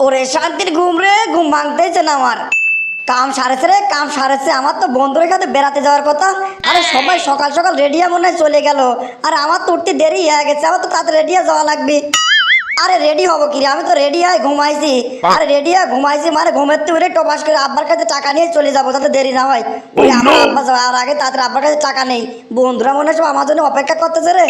ওরে শান্তির ঘুম রে, ঘুম ভাঙতেছে না আমার। কাম সারেছে রে, কাম সারেছে। আমার তো বন্ধুদের সাথে বেড়াতে যাওয়ার কথা। আরে সবাই সকাল সকাল রেডি হয়ে মনে হয় চলে গেল। আর আমার তো উঠতে দেরি হয়ে গেছে, আমার তো তাড়াতাড়ি রেডি হয়ে যাওয়া লাগবে। আরে রেডি হবো কি রে, আমি তো রেডি হয়ে ঘুমাইছি। আরে রেডি হয়ে ঘুমাইছি মানে ঘুমের থেকে উঠে টপাস করে আব্বার কাছে টাকা নিয়ে চলে যাবো, তাতে দেরি না হয়। ওই আমার আব্বা যাওয়ার আগে তাড়াতাড়ি আব্বার কাছে টাকা নেই। বন্ধুরা মনে হয় সব আমার জন্য অপেক্ষা করতেছে রে।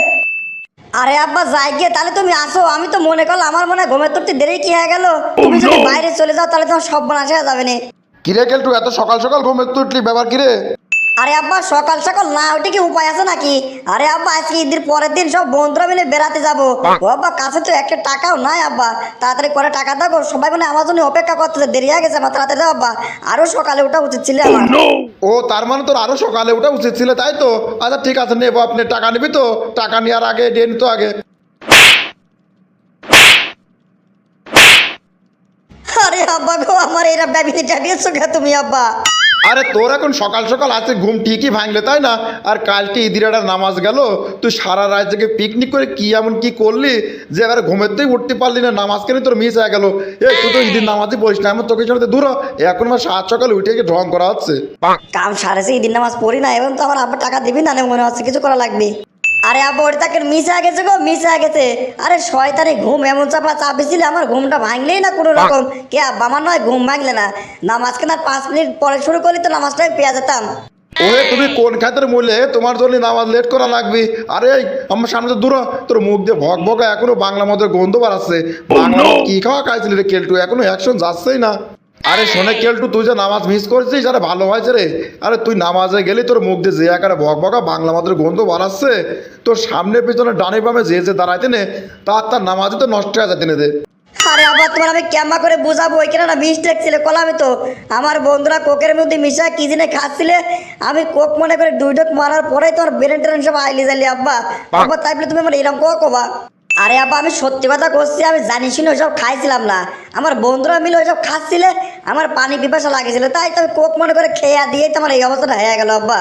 আরে আব্বা যাই গিয়ে, তাহলে তুমি আসো। আমি তো মনে করলাম আমার মনে হয় ঘুমের তুলতে দেরি কি হয়ে গেল। তুমি যদি বাইরে চলে যাও তাহলে তোমার সব বোন আসা যাবে না। কিরে কেলটু, এত সকাল সকাল ঘুমে তুটলি, ব্যাপার কিরে? আরে আব্বা সকাল সকাল না ওটা কি উপায় আছে নাকি? আরে আব্বা আজকে ঈদের পরের দিন সব বন্ধুরা মিলে বেড়াতে যাবো। ও আব্বা কাছে তো একটা টাকাও নাই আব্বা, তাড়াতাড়ি করে টাকা দাও। সবাই মানে আমার জন্য অপেক্ষা করতেছে, দেরি হয়ে গেছে আমার, তাড়াতাড়ি দাও আব্বা। আরো সকালে ওঠা উচিত ছিল আমার। ও তার মানে তোর আরো সকালে ওঠা উচিত ছিল, তাই তো? আচ্ছা ঠিক আছে, নেবো। আপনি টাকা নিবি তো? টাকা নেওয়ার আগে ডে নিত আগে। আরে আব্বা গো, আমার এরা ব্যাবিতে চাপিয়েছো কে তুমি আব্বা? আরে তোর এখন সকাল সকাল আছে ঘুম ঠিকই ভাঙলে, তাই না? আর কালকে ঈদের একটা নামাজ গেল, তুই সারা রাত থেকে পিকনিক করে কি এমন কি করলি যে এবার ঘুমের থেকে উঠতে পারলি না? নামাজ কেন তোর মিস হয়ে গেল? এই তুই তো ঈদের নামাজই পড়িস না, আমার তোকে সাথে দূর হ। এখন আমার সাত সকালে উঠে গিয়ে ঢং করা হচ্ছে। কাম সারেছে, ঈদের নামাজ পড়ি না, এবং তো আমার আব্বা টাকা দিবি না মনে হচ্ছে, কিছু করা লাগবে। আরে আব্বা ওটা তাকে মিস হয়ে গেছে গো, মিস হয়ে গেছে। আরে শয়তানি ঘুম এমন চাপা চাপিয়েছিলে, আমার ঘুমটা ভাঙলেই না কোনো রকম। কে আব্বা, আমার নয় ঘুম ভাঙলে না। নামাজ কেন 5 মিনিট পরে শুরু করলি তো নামাজটাই পেয়ে যেতাম। ওহে তুমি কোন খাতের মূল্যে তোমার জন্য নামাজ লেট করা লাগবে? আরে এই আমার সামনে তো দূর হ। তোর মুখ দিয়ে ভক ভকা এখনো বাংলা মদের গন্ধ বাড়াচ্ছে। বাংলা মদ কি খাওয়া খাইছিলি রে কেলটু? এখনো অ্যাকশন যাচ্ছেই না। আরে শোনে কেলটু, তুই যে নামাজ মিস করছিস, আরে ভালো হয়েছে রে। আরে তুই নামাজে গেলি, তোর মুখ দিয়ে যে আকারে ভক ভকা বাংলা মদের গন্ধ বাড়াচ্ছে, তোর সামনে পিছনে ডানে বামে যে দাঁড়াইতে নে, তার নামাজই তো নষ্ট হয়ে যাতে নে দে। আরে আবার তোমার আমি কেমন করে বুঝাবো? ওইখানে না মিস্টেক ছিল, কলামে তো আমার বন্ধুরা কোকের মধ্যে মিশা কি জিনে খাচ্ছিলে। আমি কোক মনে করে 2 ঢোক মারার পরেই তোমার ব্রেন ট্রেন সব আইলি জালি আব্বা। আব্বা তাই বলে তুমি আমার এরকম কোবা? আরে আব্বা আমি সত্যি কথা করছি, আমি জানি শুনে ওইসব খাইছিলাম না। আমার বন্ধুরা মিলে ওইসব খাচ্ছিলে, আমার পানি পিপাসা লাগেছিল, তাই তো আমি কোক মনে করে খেয়ে দিয়েই তোমার এই অবস্থাটা হয়ে গেল আব্বা।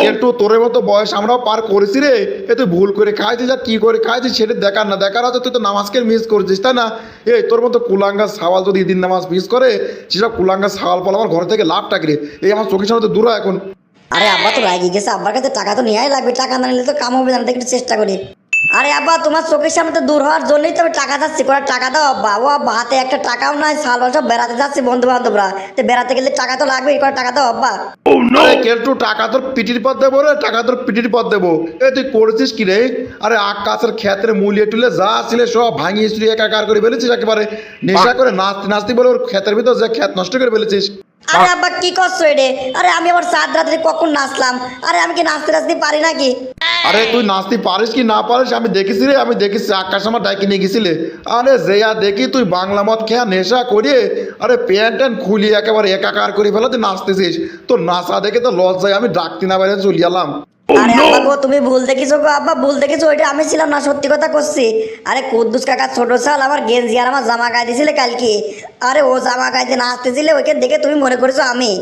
কেলটু, তোর মতো বয়স আমরাও পার করেছি রে। এ তুই ভুল করে খাইছিস আর কি করে খাইছিস সেটা দেখার না, দেখার আছে তুই তো নামাজকে মিস করছিস, তাই না? এই তোর মতো কুলাঙ্গা সাওয়াল যদি ঈদের নামাজ মিস করে, সেসব কুলাঙ্গা সাওয়াল পাল আমার ঘর থেকে লাভ টাকরে। এই আমার চোখের সামনে তো দূর হ এখন। আরে আব্বা তো রাগি গেছে, আব্বার কাছে টাকা তো নেওয়াই লাগবে, টাকা না নিলে তো কাম হবে না, একটু চেষ্টা করি। আরে আব্বা তোমার চোখের সামনে তো দূর হওয়ার জন্যই তো আমি টাকা চাচ্ছি, করে টাকা দাও আব্বা। ও আব্বা হাতে একটা টাকাও নাই, সাল সব বেড়াতে যাচ্ছি বন্ধু বান্ধবরা, তো বেড়াতে গেলে টাকা তো লাগবে, করে টাকা দাও আব্বা। আরে কেলটু, টাকা তোর পিটির পর দেবো রে, টাকা তোর পিটির পর দেবো। এ তুই করেছিস কি রে? আরে আকাশের ক্ষেত্রে মুলিয়ে টুলে যা ছিল সব ভাঙিয়ে চুরিয়ে একাকার করে ফেলেছিস একেবারে। নেশা করে নাচতে নাচতে বলে ওর ক্ষেতের ভিতর যে ক্ষেত নষ্ট করে ফেলেছিস। আরে আব্বা কি করছো এডে? আরে আমি আবার 7 রাত্রে কখন নাচলাম? আরে আমি কি নাচতে নাচতে পারি নাকি? আরে তুই নাচতে পারিস কি না পারিস আমি দেখেছি রে, আমি দেখেছি। আকাশ আমার ডাইকে নিয়ে গেছিলে। আরে যেয়া দেখি তুই বাংলা মদ খেয়া নেশা করিয়ে, আরে প্যান্ট ট্যান্ট খুলিয়ে একেবারে একাকার করে ফেলা তুই নাচতেছিস। তোর নাচা দেখে তো লজ্জায় আমি ডাকতে না বাইরে চলে এলাম। আরে আব্বা গো, তুমি ভুল দেখিছো গো আব্বা, ভুল দেখিছো। ওইটা আমি ছিলাম না, সত্যি কথা করছি। আরে কুদ্দুস কাকা ছোট সাল আমার গেঞ্জি আর আমার জামা গায়ে দিয়েছিলে কালকে। আরে ও জামা গাইতে নাচতেছিলে, ওইখান দেখে তুমি মনে করেছো আমি।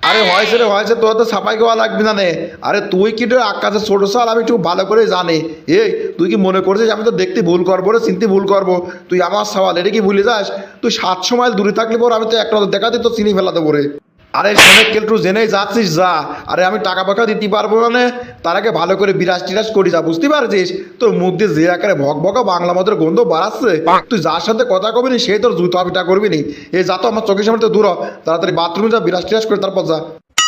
আরে হয়েছে রে হয়েছে, তোর তো সাফাই গাওয়া লাগবে না নে। আরে তুই কি রে আকাশে ছোট সাল, আমি একটু ভালো করে জানি। এই তুই কি মনে করছিস আমি তো দেখতে ভুল করবো রে, চিনতে ভুল করবো? তুই আমার সওয়াল এটা কি ভুলে যাস? তুই 700 মাইল দূরে থাকলে পর আমি তো একটা দেখাতে তো চিনি ফেলা দেবো রে। আরে শোনে কেলটু, জেনেই যাচ্ছিস যা। আরে আমি টাকা পয়সা দিতে পারবো না, তার আগে ভালো করে বিরাজ টিরাজ করি যা, বুঝতে পারছিস? তোর মুখ দিয়ে যে আকারে ভক ভকা বাংলা মদের গন্ধ বাড়াচ্ছে, তুই যার সাথে কথা কবি নি সেই তোর জুতা পিটা করবি নি। এই যা তো আমার চোখের সামনে তো দূর হ। তাড়াতাড়ি বাথরুমে যা, বিরাজ টিরাজ করে তারপর যা।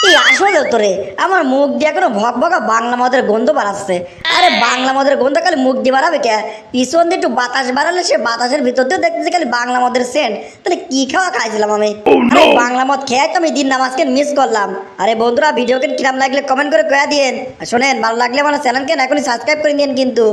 এই আসলে তোরে আমার মুখ দিয়ে কোনো ভক ভকা বাংলা মদের গন্ধ বাড়াচ্ছে। আরে বাংলা মদের গন্ধ খালি মুখ দিয়ে বাড়াবে কে? পিছন দিয়ে একটু বাতাস বাড়ালে সে বাতাসের ভিতর দিয়ে দেখতেছি খালি বাংলা মদের সেন্ট। তাহলে কি খাওয়া খাইছিলাম আমি? আরে বাংলা মদ খেয়ে তো আমি দিন নামাজকে মিস করলাম। আরে বন্ধুরা, ভিডিওকে কিরাম লাগলে কমেন্ট করে কয়া দিয়েন। আর শোনেন, ভালো লাগলে আমার চ্যানেলকে এখনই সাবস্ক্রাইব করে নিন কিন্তু।